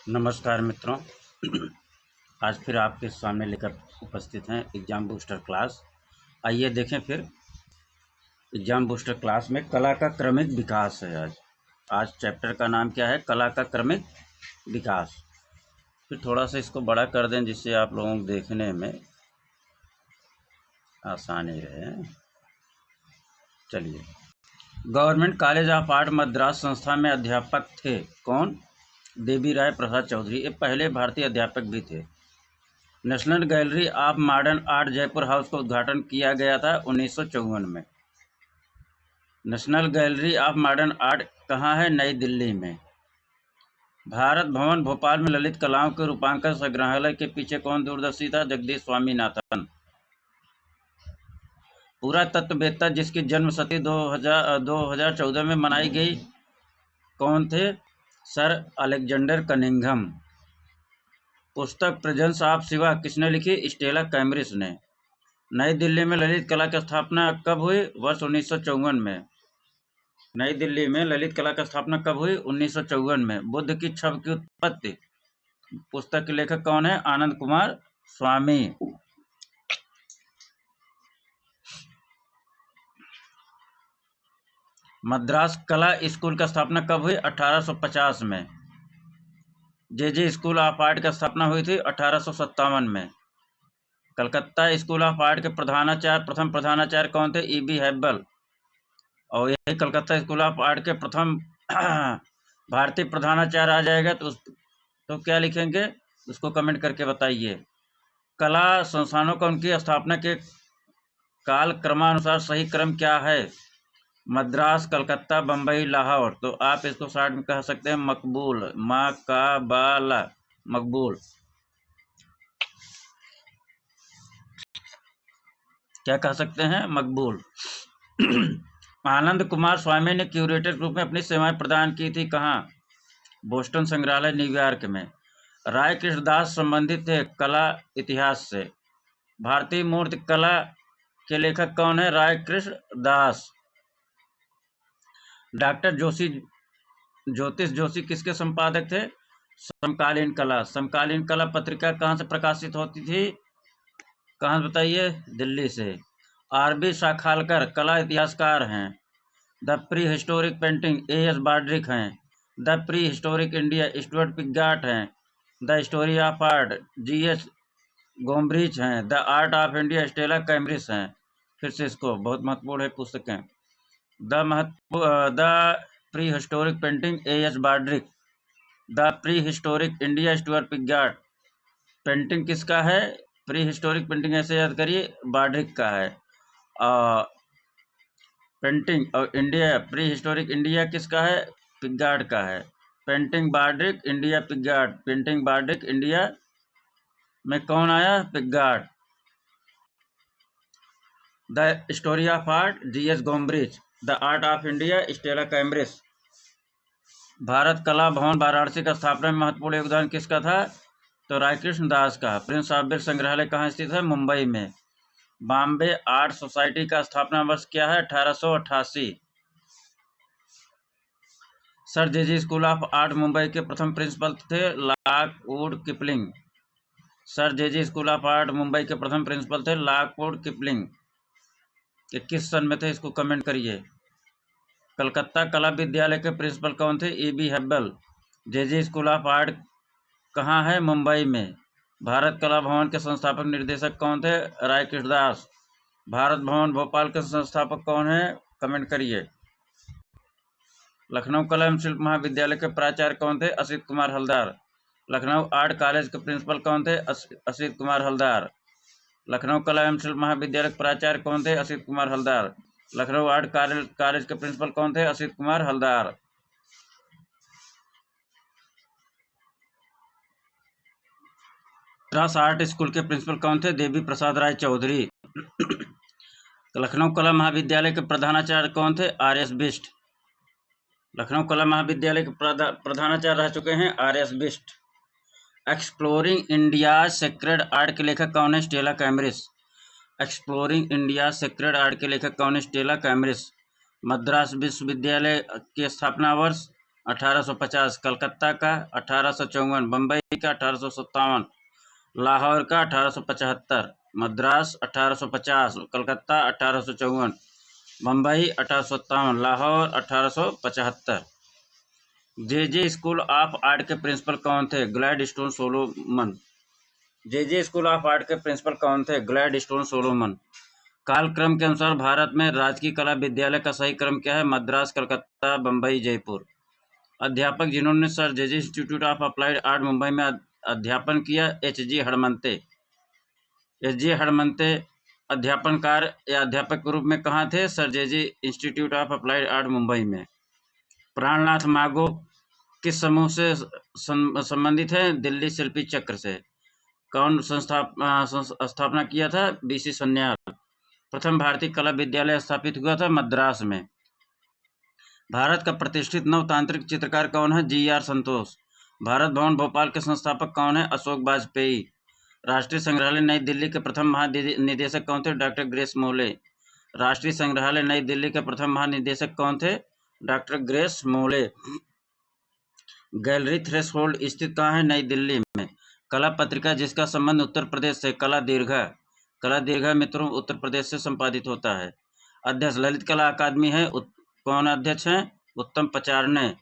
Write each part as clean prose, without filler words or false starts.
नमस्कार मित्रों। आज फिर आपके सामने लेकर उपस्थित हैं एग्ज़ाम बूस्टर क्लास। आइए देखें फिर एग्ज़ाम बूस्टर क्लास में कला का क्रमिक विकास है। आज चैप्टर का नाम क्या है? कला का क्रमिक विकास। फिर थोड़ा सा इसको बड़ा कर दें जिससे आप लोगों को देखने में आसानी रहे। चलिए, government college of art Madras संस्था में अध्यापक थे कौन? देवी राय प्रसाद चौधरी। ये पहले भारतीय अध्यापक भी थे। National gallery of modern art Jaipur house का उद्घाटन किया गया था 1954 में। National gallery of modern art कहाँ है? नई दिल्ली में। भारत भवन भोपाल में ललित कलाओं के रूपांकन संग्रहालय के पीछे कौन दूरदर्शी था? जगदीश स्वामीनाथन। पुरातत्ववेत्ता जिसकी जन्म शती 2014 में मनाई गई कौन थे? Sir Alexander Cunningham. पुस्तक प्रेजेंस ऑफ शिवा किसने लिखी? स्टेला कैम्ब्रिज ने। नई दिल्ली में ललित कला की स्थापना कब हुई? वर्ष 1954 में। नई दिल्ली में ललित कला की स्थापना कब हुई? 1954 में। बुद्ध की छवि की उत्पत्ति पुस्तक के लेखक कौन है? आनंद कुमार स्वामी। मद्रास कला स्कूल की स्थापना कब हुई? 1850 में। जे स्कूल ऑफ आर्ट की स्थापना हुई थी 1857 में। कलकत्ता स्कूल ऑफ आर्ट के प्रथम प्रधानाचार्य कौन थे? E.B. हैब्बल। और यही कलकत्ता स्कूल ऑफ आर्ट के प्रथम भारतीय प्रधानाचार्य आ जाएगा तो क्या लिखेंगे? उसको कमेंट करके बताइए। कला संस्थानों का उनकी स्थापना के काल क्रमानुसार सही क्रम क्या है? मद्रास, कलकत्ता, बम्बई, लाहौर। तो आप इसको शॉर्ट में कह सकते हैं मकबूल। मकाबाला, मकबूल। क्या कह सकते हैं? मकबूल। आनंद कुमार स्वामी ने क्यूरेटर के रूप में अपनी सेवाएं प्रदान की थी कहाँ? बोस्टन संग्रहालय, न्यूयॉर्क में। राय कृष्णदास संबंधित थे कला इतिहास से। भारतीय मूर्ति कला के लेखक कौन है? राय कृष्ण दास। डॉक्टर ज्योतिष जोशी किसके संपादक थे? समकालीन कला। समकालीन कला पत्रिका कहाँ से प्रकाशित होती थी? कहाँ से बताइए? दिल्ली से। R.B. शाखालकर कला इतिहासकार हैं। The pre historic painting A.S. Brodrick हैं। The pre historic India Stuart Piggott हैं। The story of art G.H. Gombrich हैं। The art of India Stella Cambridge हैं। फिर से इसको बहुत महत्वपूर्ण है पुस्तकें। The pre historic painting A.S. Brodrick. The pre historic India Stuart Piggott. Painting किसका है? प्री हिस्टोरिक पेंटिंग ऐसे याद करिए, बाड्रिक का है। पेंटिंग और इंडिया प्री हिस्टोरिक इंडिया किसका है? पिगॉट का है। Painting Brodrick, India Piggott. Painting Brodrick, India में कौन आया? Piggott. The story of art G.H. Gombrich. The art of India Stella Cambridge. Bharat Kala Bhavan Varanasi का स्थापना में महत्वपूर्ण योगदान किसका था? तो राय कृष्ण दास का। प्रिंस ऑफ वेल्स संग्रहालय कहाँ स्थित है? मुंबई में। बॉम्बे आर्ट सोसाइटी का स्थापना वर्ष क्या है? 1888। Sir J school of art Mumbai के प्रथम प्रिंसिपल थे Lockwood Kipling. Sir J school of art Mumbai के प्रथम प्रिंसिपल थे लॉकवुड किपलिंग। ये किस सन में थे? इसको कमेंट करिए। कलकत्ता कला विद्यालय के प्रिंसिपल कौन थे? E.B. Havell. J school of art कहाँ है? मुंबई में। भारत कला भवन के संस्थापक निर्देशक कौन थे? राय कृष्णदास। भारत भवन भोपाल के संस्थापक कौन है? कमेंट करिए। लखनऊ कला एवं शिल्प महाविद्यालय के प्राचार्य कौन थे? असित कुमार हलदार। लखनऊ आर्ट कॉलेज के प्रिंसिपल कौन थे? असित कुमार हलदार। लखनऊ कला एवं शिल्प महाविद्यालय के प्राचार्य कौन थे? असित कुमार हलदार। लखनऊ आर्ट कॉलेज के प्रिंसिपल कौन थे? असित कुमार हलदार। मद्रास आर्ट स्कूल के प्रिंसिपल कौन थे? देवी प्रसाद राय चौधरी। लखनऊ कला महाविद्यालय के प्रधानाचार्य कौन थे? R.S. बिष्ट। लखनऊ कला महाविद्यालय के प्रधानाचार्य रह चुके हैं R.S. Bisht. Exploring India sacred art के लेखक कौन है? Stella Cambridge. Exploring India sacred art के लेखक कौन है? Stella Cambridge. मद्रास विश्वविद्यालय की स्थापना वर्ष 1850, कलकत्ता का 1854, बम्बई का 1857, लाहौर का 1875, मद्रास 1850, कलकत्ता 1854, बम्बई 1857, लाहौर 1875। जे स्कूल ऑफ आर्ट के प्रिंसिपल कौन थे? Gladstone Solomon. J school of art के प्रिंसिपल कौन थे? Gladstone Solomon. कालक्रम के अनुसार भारत में राजकीय कला विद्यालय का सही क्रम क्या है? मद्रास, कलकत्ता, बम्बई, जयपुर। अध्यापक जिन्होंने sir J institute of applied art Mumbai में अध्यापन किया, एच.जी. हड़मन्ते। एच.जी. हड़मन्ते अध्यापन कार्य या अध्यापक के रूप में कहाँ थे? Sir J institute of applied art Mumbai में। प्राणनाथ मागो किस समूह से संबंधित है? दिल्ली शिल्पी चक्र से। कौन स्थापना किया था? बी.सी. सन्याल। प्रथम भारतीय कला विद्यालय स्थापित हुआ था मद्रास में। भारत का प्रतिष्ठित नवतांत्रिक चित्रकार कौन है? जी.आर. संतोष। भारत भवन भोपाल के संस्थापक कौन है? अशोक वाजपेयी। राष्ट्रीय संग्रहालय नई दिल्ली के प्रथम महानिदेशक कौन थे? डॉक्टर ग्रेस मोले। राष्ट्रीय संग्रहालय नई दिल्ली के प्रथम महानिदेशक कौन थे? डॉक्टर ग्रेस मोले। गैलरी थ्रेशोल्ड स्थित कहाँ है? नई दिल्ली में। कला पत्रिका जिसका संबंध उत्तर प्रदेश से, कला दीर्घा मित्रों उत्तर प्रदेश से संपादित होता है। अध्यक्ष ललित कला अकादमी है, कौन अध्यक्ष हैं? उत्तम पचारने।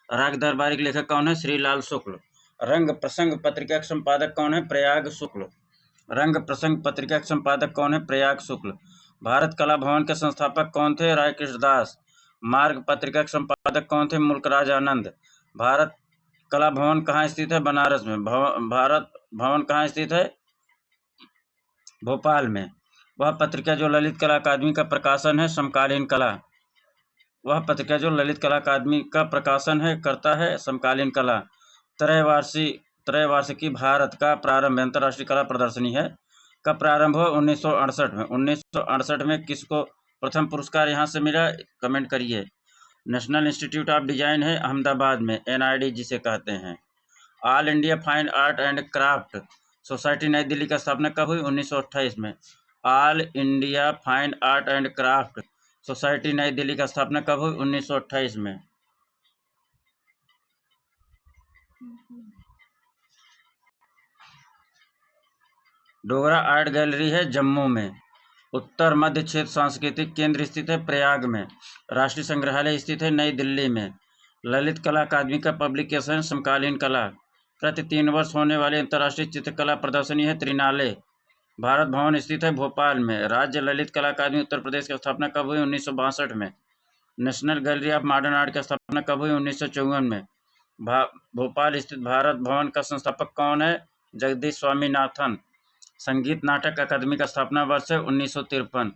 राग दरबारी के लेखक कौन है? श्रीलाल शुक्ल। रंग प्रसंग पत्रिका के संपादक कौन है? प्रयाग शुक्ल। रंग प्रसंग पत्रिका के संपादक कौन है? प्रयाग शुक्ल। भारत कला भवन के संस्थापक कौन थे? राय कृष्णदास। मार्ग पत्रिका के संपादक कौन थे? मुल्कराज आनंद। भारत कला भवन कहाँ स्थित है? बनारस में। भारत भवन कहाँ स्थित है? भोपाल में। वह पत्रिका जो ललित कला अकादमी का प्रकाशन है, समकालीन कला। वह पत्रिका जो ललित कला अकादमी का प्रकाशन है करता है, समकालीन कला। त्रैवार्षिकी भारत का प्रारंभ अंतर्राष्ट्रीय कला प्रदर्शनी है। कब प्रारंभ हुआ? 1968 में। 1968 में किसको प्रथम पुरस्कार यहाँ से मिला? कमेंट करिए। नेशनल इंस्टीट्यूट ऑफ डिजाइन है अहमदाबाद में, NID जिसे कहते हैं। All India fine art and craft society नई दिल्ली का स्थापना कब हुई? 1928 में। All India fine art and craft society नई दिल्ली का स्थापना कब हुई? 1928 में। डोगरा आर्ट गैलरी है जम्मू में। उत्तर मध्य क्षेत्र सांस्कृतिक केंद्र स्थित है प्रयाग में। राष्ट्रीय संग्रहालय स्थित है नई दिल्ली में। ललित कला अकादमी का पब्लिकेशन समकालीन कला। प्रति 3 वर्ष होने वाली अंतर्राष्ट्रीय चित्रकला प्रदर्शनी है त्रिनाले। भारत भवन स्थित है भोपाल में। राज्य ललित कला अकादमी उत्तर प्रदेश की स्थापना कब हुई? 1962 में। National gallery of modern art की स्थापना कब हुई? 1954 में। भोपाल स्थित भारत भवन का संस्थापक कौन है? जगदीश स्वामीनाथन। संगीत नाटक अकादमी का स्थापना वर्ष है 1953।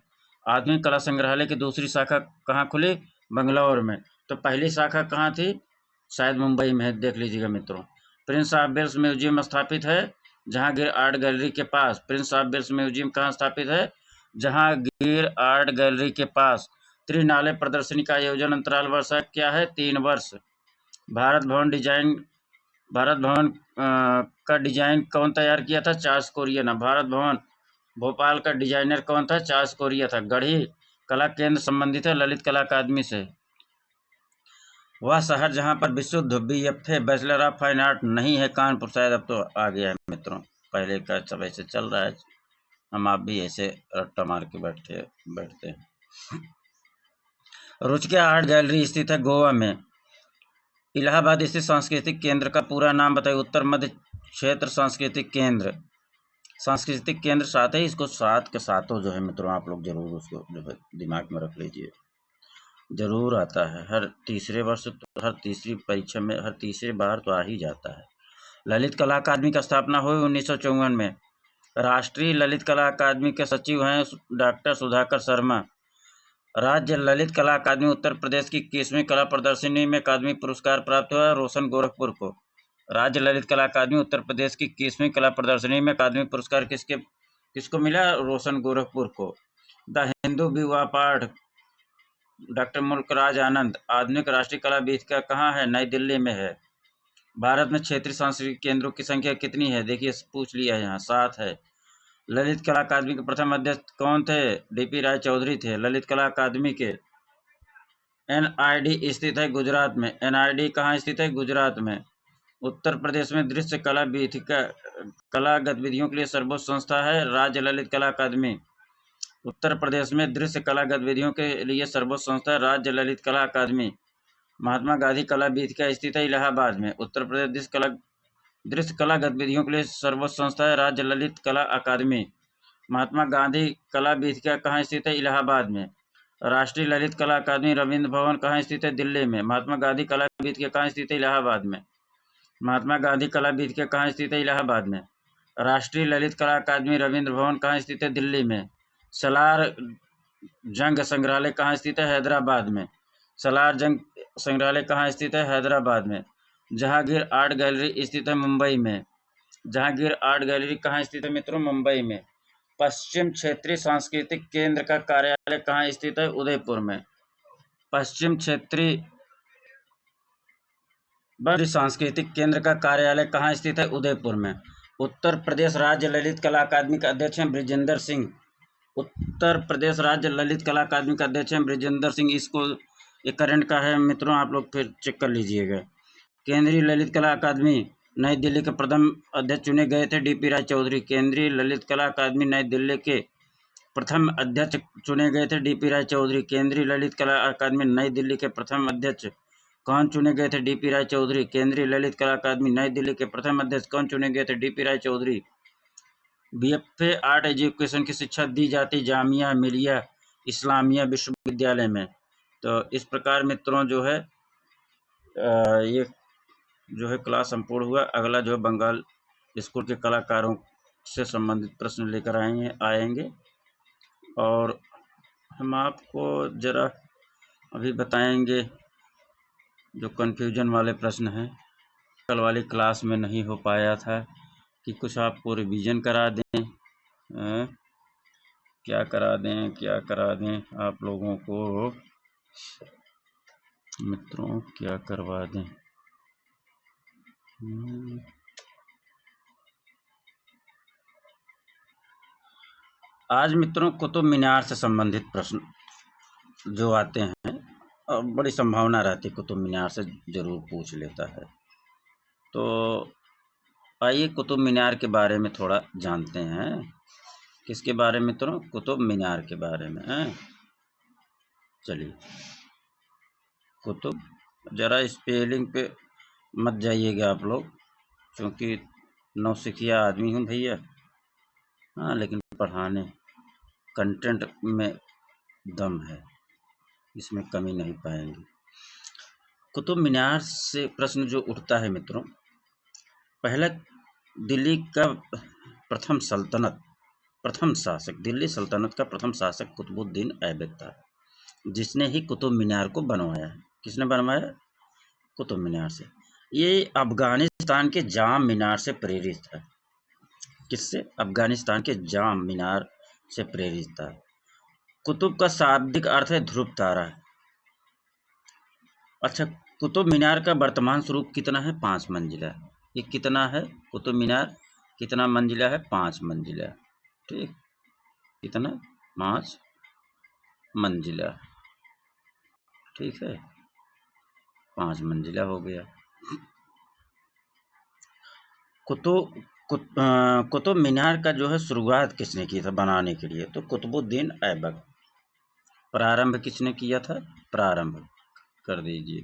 आधुनिक कला संग्रहालय की दूसरी शाखा कहाँ खुली? बंगलौर में। तो पहली शाखा कहाँ थी? शायद मुंबई में है, देख लीजिएगा मित्रों। प्रिंस ऑफ वेल्स म्यूजियम स्थापित है जहांगीर आर्ट गैलरी के पास। प्रिंस ऑफ वेल्स म्यूजियम कहाँ स्थापित है? जहांगीर आर्ट गैलरी के पास। त्रिनाले प्रदर्शनी का आयोजन अंतराल वर्ष क्या है? 3 वर्ष। भारत भवन का डिजाइन कौन तैयार किया था? Charles Korea. भारत भवन भोपाल का डिजाइनर कौन था? चार्ल्स कोरिया था। गढ़ी कला केंद्र संबंधित है ललित कला अकादमी से। वह शहर जहां पर विशुद्ध BFA bachelor of fine art नहीं है, कानपुर। शायद अब तो आ गया है मित्रों, पहले का सब ऐसे चल रहा है, हम आप भी ऐसे रट्टा मार के बैठते हैं। रुचिका आर्ट गैलरी स्थित है गोवा में। इलाहाबाद स्थित सांस्कृतिक केंद्र का पूरा नाम बताइए। उत्तर मध्य क्षेत्र सांस्कृतिक केंद्र। सांस्कृतिक केंद्र 7 है, इसको 7 के सातों जो है मित्रों आप लोग जरूर उसको जो है दिमाग में रख लीजिए, जरूर आता है। हर तीसरे वर्ष, हर तीसरी परीक्षा में, हर तीसरी बार तो आ ही जाता है। ललित कला अकादमी की स्थापना हुई 1954 में। राष्ट्रीय ललित कला अकादमी के सचिव हैं डॉक्टर सुधाकर शर्मा। राज्य ललित कला अकादमी उत्तर प्रदेश की 21वीं कला प्रदर्शनी में अकादमी पुरस्कार प्राप्त हुआ रोशन गोरखपुर को। राज्य ललित कला अकादमी उत्तर प्रदेश की 21वीं कला प्रदर्शनी में अकादमी पुरस्कार किसको मिला? रोशन गोरखपुर को। The Hindu view of art doctor Mulk Raj आनंद। आधुनिक राष्ट्रीय कला वेदिका कहाँ है? नई दिल्ली में है। भारत में क्षेत्रीय सांस्कृतिक केंद्रों की संख्या कितनी है? देखिए पूछ लिया है यहाँ, 7 है। ललित कला अकादमी के प्रथम अध्यक्ष कौन थे? DP राय चौधरी थे ललित कला अकादमी के। NID स्थित है गुजरात में। NID कहाँ स्थित है? गुजरात में। उत्तर प्रदेश में दृश्य कला वीथिका कला गतिविधियों के लिए सर्वोच्च संस्था है राज्य ललित कला अकादमी। उत्तर प्रदेश में दृश्य कला गतिविधियों के लिए सर्वोच्च संस्था राज्य ललित कला अकादमी। महात्मा गांधी कला वीथिका स्थित है इलाहाबाद में। उत्तर प्रदेश दृश्य कला गतिविधियों के लिए सर्वोच्च संस्था है राज्य ललित कला अकादमी। महात्मा गांधी कला वीथिका कहाँ स्थित है? इलाहाबाद में। राष्ट्रीय ललित कला अकादमी रविंद्र भवन कहाँ स्थित है? दिल्ली में। महात्मा गांधी कला वीथिका कहाँ स्थित है? इलाहाबाद में। महात्मा गांधी कला वीथिका कहाँ स्थित है? इलाहाबाद में। राष्ट्रीय ललित कला अकादमी रविंद्र भवन कहाँ स्थित है? दिल्ली में। सलार जंग संग्रहालय कहाँ स्थित है? हैदराबाद में। सलार जंग संग्रहालय कहाँ स्थित है? हैदराबाद में। जहांगीर आर्ट गैलरी स्थित है मुंबई में। जहांगीर आर्ट गैलरी कहाँ स्थित है मित्रों? मुंबई में। पश्चिम क्षेत्रीय सांस्कृतिक केंद्र का कार्यालय कहाँ स्थित है? उदयपुर में। पश्चिम क्षेत्रीय सांस्कृतिक केंद्र का कार्यालय कहाँ स्थित है? उदयपुर में। उत्तर प्रदेश राज्य ललित कला अकादमी के अध्यक्ष हैं बृजेंद्र सिंह। उत्तर प्रदेश राज्य ललित कला अकादमी के अध्यक्ष हैं बृजेंद्र सिंह। इसको ये करंट का है मित्रों, आप लोग फिर चेक कर लीजिएगा। केंद्रीय ललित कला अकादमी नई दिल्ली के प्रथम अध्यक्ष चुने गए थे DP राय चौधरी। केंद्रीय ललित कला अकादमी नई दिल्ली के प्रथम अध्यक्ष चुने गए थे DP राय चौधरी। केंद्रीय ललित कला अकादमी नई दिल्ली के प्रथम अध्यक्ष कौन चुने गए थे? DP राय चौधरी। केंद्रीय ललित कला अकादमी नई दिल्ली के प्रथम अध्यक्ष कौन चुने गए थे? DP राय चौधरी। BFA आर्ट एजुकेशन की शिक्षा दी जाती जामिया मिलिया इस्लामिया विश्वविद्यालय में। तो इस प्रकार मित्रों जो है ये जो है क्लास संपूर्ण हुआ। अगला जो है बंगाल स्कूल के कलाकारों से संबंधित प्रश्न लेकर आएंगे और हम आपको जरा अभी बताएंगे जो कन्फ्यूजन वाले प्रश्न हैं, कल वाली क्लास में नहीं हो पाया था कि कुछ आपको रिवीजन करा दें। क्या करा दें आप लोगों को मित्रों, क्या करवा दें? आज मित्रों कुतुब मीनार से संबंधित प्रश्न जो आते हैं और बड़ी संभावना रहती है कुतुब मीनार से जरूर पूछ लेता है। तो आइए कुतुब मीनार के बारे में थोड़ा जानते हैं। किसके बारे में मित्रों? कुतुब मीनार के बारे में। चलिए, कुतुब, जरा स्पेलिंग पे मत जाइएगा आप लोग, क्योंकि नौसिखिया आदमी हूँ भैया। हाँ, लेकिन पढ़ाने कंटेंट में दम है, इसमें कमी नहीं पाएंगे। कुतुब मीनार से प्रश्न जो उठता है मित्रों, पहला दिल्ली का प्रथम शासक, दिल्ली सल्तनत का प्रथम शासक कुतुबुद्दीन ऐबक था, जिसने ही कुतुब मीनार को बनवाया है। किसने बनवाया? कुतुब मीनार से। ये अफगानिस्तान के जाम मीनार से प्रेरित था। किससे? अफगानिस्तान के जाम मीनार से प्रेरित था। कुतुब का शाब्दिक अर्थ है ध्रुव तारा। अच्छा, कुतुब मीनार का वर्तमान स्वरूप कितना है? 5 मंजिला। ये कितना है? कुतुब मीनार कितना मंजिला है? 5 मंजिला। ठीक, कितना? 5 मंजिला। ठीक है, 5 मंजिला हो गया। कुतुब मीनार का जो है शुरुआत किसने की था बनाने के लिए? तो कुतुबुद्दीन ऐबक। प्रारंभ किसने किया था? प्रारंभ कर दीजिए,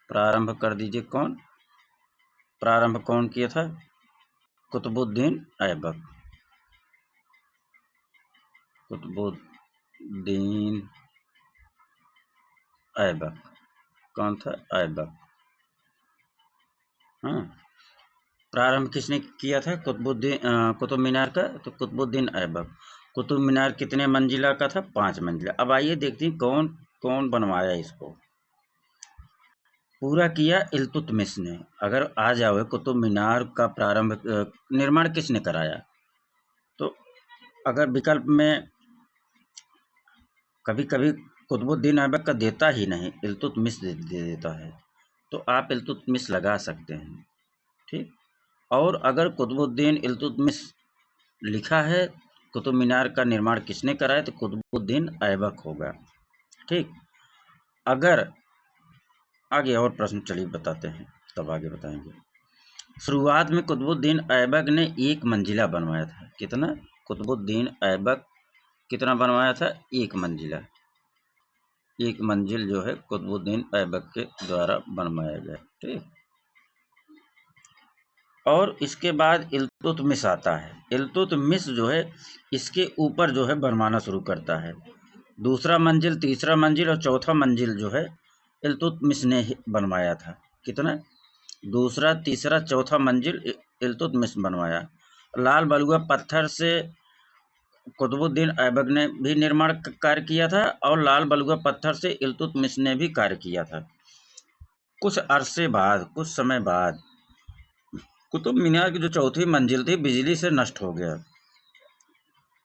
प्रारंभ कर दीजिए। कौन? प्रारंभ कौन किया था? कुतुबुद्दीन ऐबक। कुतुबुद्दीन ऐबक कौन था? ऐबक। हाँ, प्रारंभ किसने किया था कुतुब मीनार का? तो कुतुबुद्दीन ऐबक। कुतुब मीनार कितने मंजिला का था? 5 मंजिला। अब आइए देखते हैं कौन कौन बनवाया इसको। पूरा किया इल्तुतमिश ने। अगर आ जाओ कुतुब मीनार का प्रारंभ निर्माण किसने कराया, तो अगर विकल्प में कभी कभी कुतुबुद्दीन ऐबक का देता ही नहीं, इल्तुतमिश दे देता है, तो आप इल्तुतमिश लगा सकते हैं। ठीक, और अगर कुतुबुद्दीन इल्तुतमिश लिखा है कुतुब मीनार का निर्माण किसने कराया? तो कुतुबुद्दीन ऐबक होगा। ठीक, अगर आगे और प्रश्न चलिए बताते हैं, तब आगे बताएंगे। शुरुआत में कुतुबुद्दीन ऐबक ने एक मंजिला बनवाया था। कितना? कुतुबुद्दीन ऐबक कितना बनवाया था? एक मंजिला। एक मंजिल जो है कुतुबुद्दीन ऐबक के द्वारा बनवाया गया। ठीक, और इसके बाद इल्तुतमिश आता है। इल्तुतमिश जो है इसके ऊपर जो है बनवाना शुरू करता है। दूसरा मंजिल, तीसरा मंजिल और चौथा मंजिल जो है इल्तुतमिश ने ही बनवाया था। कितना? दूसरा, तीसरा, चौथा मंजिल इल्तुतमिश बनवाया। लाल बलुआ पत्थर से कुतुबुद्दीन ऐबक ने भी निर्माण कार्य किया था और लाल बलुआ पत्थर से इल्तुतमिश ने भी कार्य किया था। कुछ अरसे बाद, कुछ समय बाद कुतुब मीनार की जो चौथी मंजिल थी बिजली से नष्ट हो गया।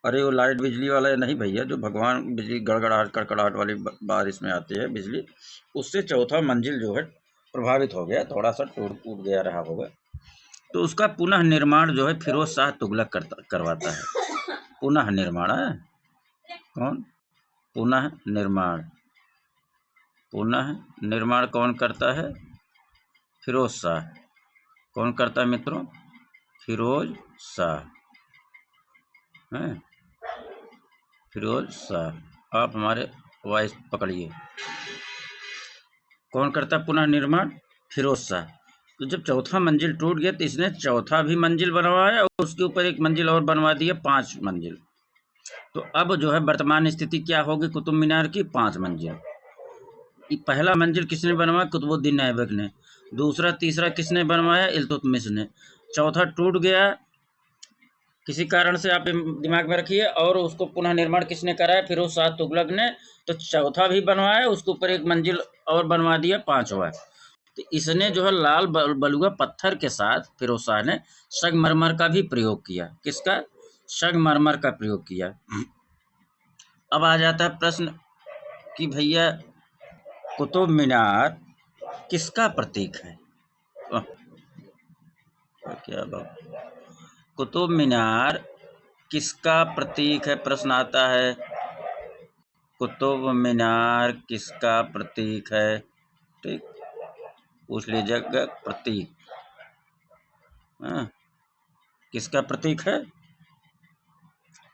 अरे वो लाइट बिजली वाला नहीं भैया, जो भगवान बिजली गड़गड़ाहट कड़कड़ाहट वाली बारिश में आती है बिजली, उससे चौथा मंजिल जो है प्रभावित हो गया, थोड़ा सा टूट फूट गया रहा होगा। तो उसका पुनः निर्माण जो है फिरोज शाह तुगलक करवाता है। पुनः निर्माण है कौन? पुनः निर्माण, पुनः निर्माण कौन करता है? फिरोज शाह। कौन करता है मित्रों? फिरोज शाह है, फिरोज शाह। आप हमारे वॉइस पकड़िए। कौन करता पुनः निर्माण? फिरोज शाह। तो जब चौथा मंजिल टूट गया तो इसने चौथा भी मंजिल बनवाया और उसके ऊपर एक मंजिल और बनवा दिया, 5 मंजिल। तो अब जो है वर्तमान स्थिति क्या होगी कुतुब मीनार की? 5 मंजिल। पहला मंजिल किसने बनवाया? कुतुबुद्दीन ऐबक ने। दूसरा, तीसरा किसने बनवाया? इल्तुतमिश ने। चौथा टूट गया किसी कारण से, आप दिमाग में रखिए, और उसको पुनः निर्माण किसने कराया? फिरोज शाह तुगलक ने। तो चौथा भी बनवाया, उसके ऊपर एक मंजिल और बनवा दिया, 5वां। तो इसने जो है लाल बलुआ पत्थर के साथ फिरोज शाह ने संगमरमर का भी प्रयोग किया। किसका? संगमरमर का प्रयोग किया। अब आ जाता है प्रश्न कि भैया कुतुब मीनार किसका प्रतीक है? क्या बात, कुतुब मीनार किसका प्रतीक है? प्रश्न आता है, कुतुब मीनार किसका प्रतीक है? ठीक, पूछ लीजिएगा प्रतीक। किसका प्रतीक है?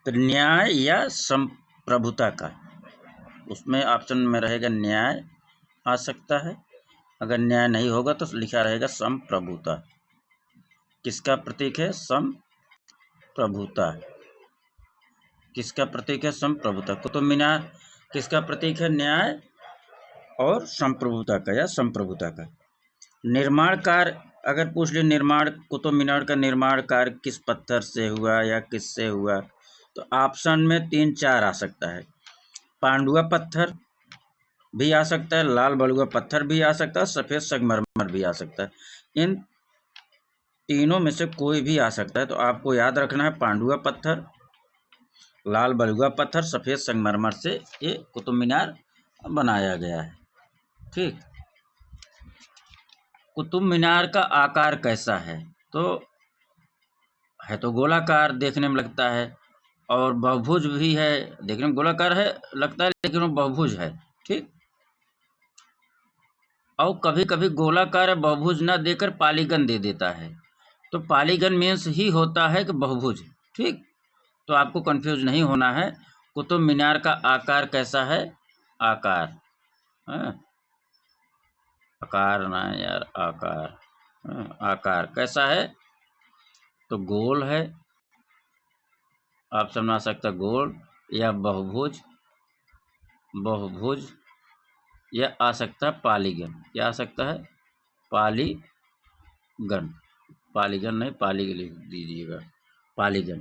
तो न्याय या संप्रभुता का। उसमें ऑप्शन में रहेगा न्याय आ सकता है, अगर न्याय नहीं होगा तो लिखा रहेगा संप्रभुता। किसका प्रतीक है? संप्रभुता। किसका प्रतीक है? संप्रभुता। कुतुब मीनार किसका प्रतीक है? न्याय और संप्रभुता का या संप्रभुता का। निर्माण कार्य अगर पूछ ले, निर्माण कुतुब मीनार का निर्माण कार्य किस पत्थर से हुआ या किससे हुआ, तो ऑप्शन में 3-4 आ सकता है। पांडुआ पत्थर भी आ सकता है, लाल बलुआ पत्थर भी आ सकता है, सफेद संगमरमर भी आ सकता है। इन तीनों में से कोई भी आ सकता है। तो आपको याद रखना है पांडुआ पत्थर, लाल बलुआ पत्थर, सफेद संगमरमर से ये कुतुब मीनार बनाया गया है। ठीक, कुतुब मीनार का आकार कैसा है? तो गोलाकार देखने में लगता है, और बहुभुज भी है, देखने में गोलाकार है लगता है लेकिन वो बहुभुज है। ठीक, और कभी कभी गोलाकार या बहुभुज ना देकर पालीगन दे देता है, तो पालीगन मीन्स ही होता है कि बहुभुज। ठीक, तो आपको कंफ्यूज नहीं होना है। कुतुब मीनार का आकार कैसा है? आकार, आकार ना यार, आकार। आकार कैसा है? तो गोल है, ऑप्शन में आ सकता है गोल या बहुभुज, बहुभुज, या आ सकता है पालीगन। क्या आ सकता है? पालीगन, पालीगन नहीं, पालीगन लिख दीजिएगा, पालीगन।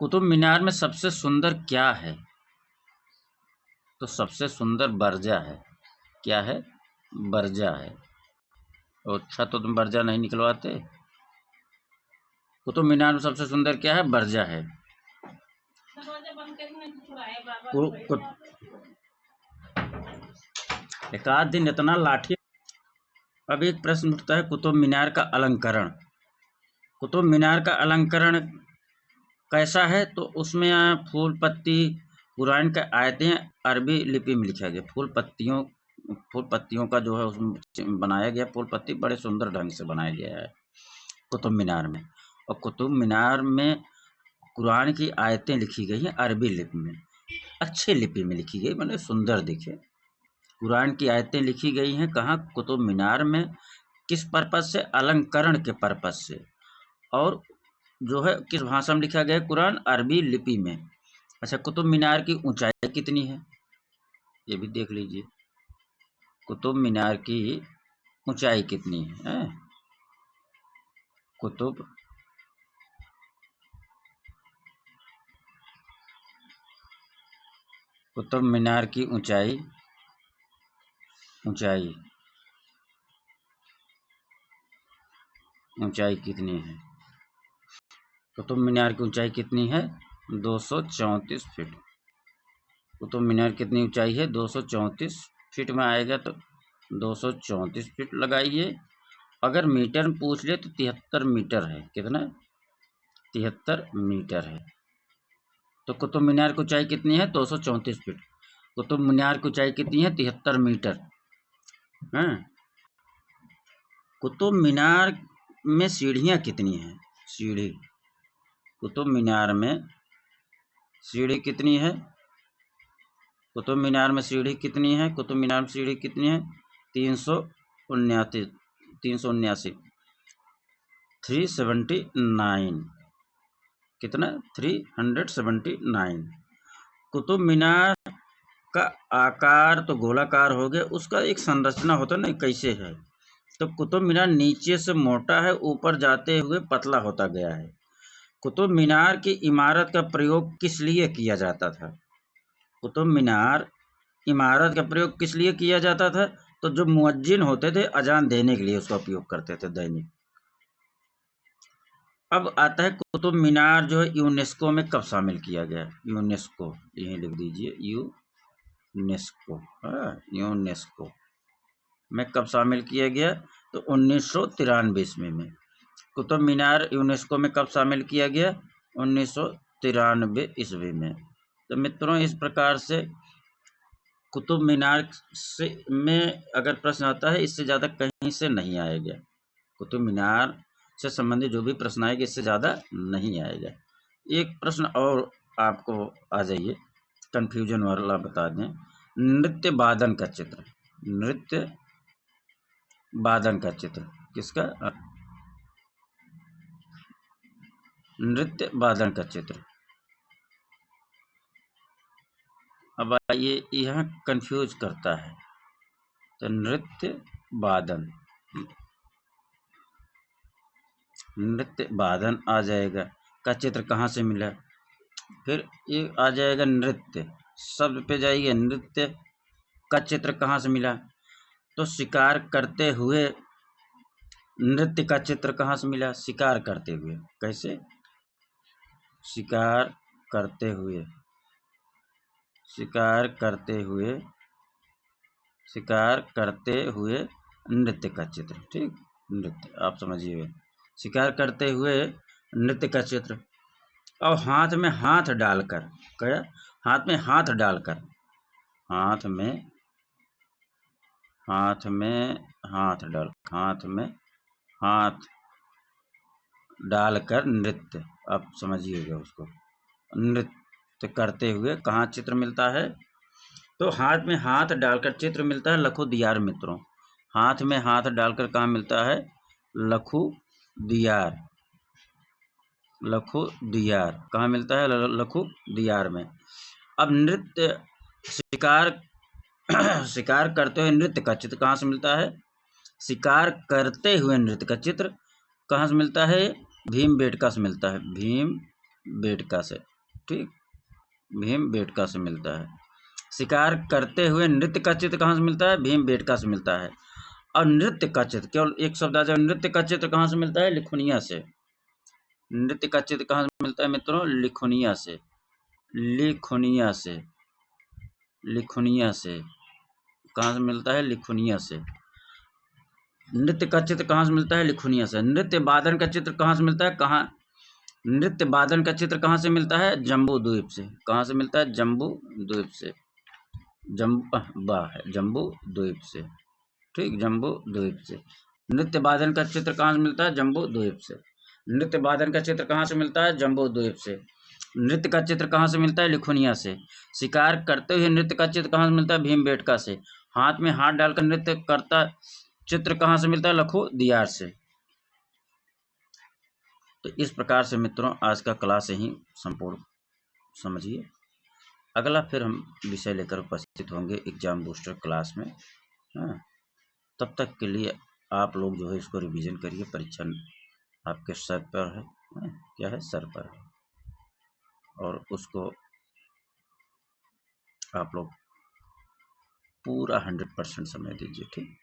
कुतुब मीनार में सबसे सुंदर क्या है? तो सबसे सुंदर बर्जा है। क्या है? बर्जा है। अच्छा, तो तुम बर्जा नहीं निकलवाते? कुतुब मीनार में सबसे सुंदर क्या है? बर्जा है। एक आध दिन इतना लाठी। अब एक प्रश्न उठता है, कुतुब मीनार का अलंकरण। कुतुब मीनार का अलंकरण कैसा है, तो उसमें फूल पत्ती कुरान के आयतें अरबी लिपि में लिखा गया। फूल पत्तियों का जो है उसमें बनाया गया, फूल पत्ती बड़े सुंदर ढंग से बनाया गया है कुतुब मीनार में। और कुतुब मीनार में कुरान की आयतें लिखी गई हैं अरबी लिपि में, अच्छी लिपि में लिखी गई, मतलब सुंदर दिखे। कुरान की आयतें लिखी गई हैं कहाँ? कुतुब मीनार में। किस पर्पस से? अलंकरण के पर्पस से। और जो है किस भाषा में लिखा गया है कुरान? अरबी लिपि में। अच्छा, कुतुब मीनार की ऊंचाई कितनी है, ये भी देख लीजिए। कुतुब मीनार की ऊंचाई कितनी है? कुतुब मीनार की ऊंचाई कितनी है? कुतुब मीनार की ऊंचाई कितनी है? 234 फीट। कुतुब मीनार कितनी ऊंचाई है? 234 फीट में आएगा तो 234 फीट लगाइए। अगर मीटर में पूछ ले तो 73 मीटर है। कितना? 73 मीटर है। तो कुतुब मीनार की ऊंचाई कितनी है? 234 फीट। कुतुब मीनार की ऊंचाई कितनी है? 73 मीटर। हैं? कुतुब मीनार में सीढ़ियाँ कितनी हैं? सीढ़ी, कुतुब मीनार में सीढ़ी कितनी है? कुतुब मीनार में सीढ़ी कितनी है? कुतुब मीनार में सीढ़ी कितनी है? 379 379। कितना? 379। कुतुब मीनार का आकार तो गोलाकार हो गया, उसका एक संरचना होता ना, कैसे है। तो कुतुब मीनार नीचे से मोटा है, ऊपर जाते हुए पतला होता गया है। कुतुब मीनार की इमारत का प्रयोग किस लिए किया जाता था? कुतुब मीनार इमारत का प्रयोग किस लिए किया जाता था? तो जो मुअज्जिन होते थे अजान देने के लिए उसका उपयोग करते थे दैनिक। अब आता है कुतुब मीनार जो है यूनेस्को में कब शामिल किया गया? यूनेस्को, यहीं लिख दीजिए, यूनेस्को। यूनेस्को में कब शामिल किया गया? तो 1993 ईस्वी में। कुतुब मीनार यूनेस्को में कब शामिल किया गया? 1993 ईस्वी में। तो मित्रों, इस प्रकार से कुतुब मीनार से में अगर प्रश्न आता है, इससे ज़्यादा कहीं से नहीं आएगा। कुतुब मीनार से संबंधित जो भी प्रश्न आएगा इससे ज़्यादा नहीं आएगा। एक प्रश्न और आपको आ जाइए, कन्फ्यूजन वाला बता दें। नृत्य वादन का चित्र, नृत्य वादन का चित्र किसका? नृत्य वादन का चित्र। अब आइए, यहाँ कंफ्यूज करता है। तो नृत्य वादन आ जाएगा का चित्र कहाँ से मिला? फिर ये आ जाएगा नृत्य शब्द पे जाइए, नृत्य का चित्र कहाँ से मिला? तो शिकार करते हुए नृत्य का चित्र कहाँ से मिला? शिकार करते हुए। कैसे? शिकार करते हुए नृत्य का चित्र। ठीक, नृत्य आप समझिए, शिकार करते हुए नृत्य का चित्र। और हाथ में हाथ डालकर, क्या? हाथ में हाथ डालकर, हाथ डालकर नृत्य, आप समझिएगा उसको। नृत्य करते हुए कहाँ चित्र मिलता है? तो हाथ में हाथ डालकर चित्र मिलता है लखू दियार। मित्रों, हाथ में हाथ डालकर कहाँ मिलता है? लखू दियार। कहाँ मिलता है? लखू दियार में। अब नृत्य शिकार करते हुए नृत्य का चित्र कहाँ से मिलता है? शिकार करते हुए नृत्य का चित्र कहाँ से मिलता है? भीमबेटका से मिलता है, भीमबेटका से। ठीक, भीमबेटका से मिलता है। शिकार करते हुए नृत्य का चित्र कहाँ से मिलता है? भीमबेटका से मिलता है। और नृत्य का चित्र, केवल एक शब्द आ जाए, नृत्य का चित्र कहाँ से मिलता है? लिखुनिया से। नृत्य का चित्र कहाँ से मिलता है मित्रों? लिखुनिया से। कहाँ से मिलता है? लिखुनिया से। नृत्य का चित्र कहाँ से मिलता है? लिखुनिया से। नृत्य वादन का चित्र कहाँ से मिलता है? कहाँ? नृत्य वादन का चित्र कहाँ से मिलता है? जम्बू द्वीप से। कहाँ से मिलता है? जम्बू द्वीप से। जम्बू द्वीप से। ठीक, जम्बू द्वीप से। नृत्य वादन का चित्र कहाँ से मिलता है? जम्बू द्वीप से। नृत्य वादन का चित्र कहाँ से मिलता है? जम्बू द्वीप से। नृत्य का चित्र कहाँ से मिलता है? लिखुनिया से। शिकार करते हुए नृत्य का चित्र कहाँ से मिलता है? भीमबेटका से। हाथ में हाथ डालकर नृत्य करता चित्र कहाँ से मिलता है? लखो दियार से। तो इस प्रकार से मित्रों आज का क्लास यहीं संपूर्ण समझिए। अगला फिर हम विषय लेकर उपस्थित होंगे एग्जाम बूस्टर क्लास में। हाँ, तब तक के लिए आप लोग जो है इसको रिवीजन करिए। परीक्षा आपके सर पर है। हाँ, क्या है? सर पर है, और उसको आप लोग पूरा 100% समय दीजिए। ठीक।